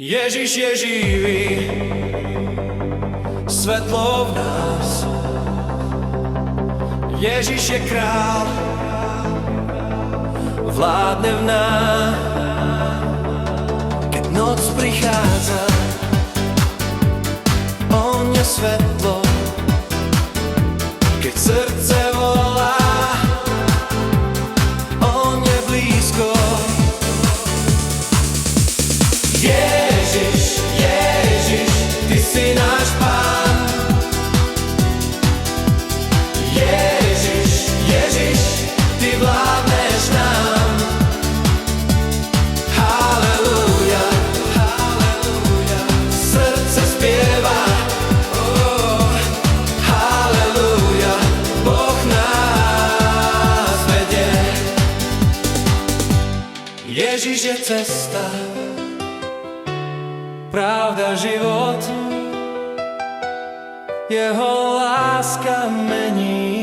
Ježiš je živý, svetlo v nás. Ježiš je král, vládne v nás. Keď noc prichádza, on je svetlo. Keď srdce volá, on je blízko. Ježiš, Ježiš, ty si náš Pán. Ježiš, Ježiš, ty vládneš nám. Halelúja, halelúja, srdce spieva. Halelúja, Boh nás vedie. Ježiš je cesta, pravda, život, jeho láska mení.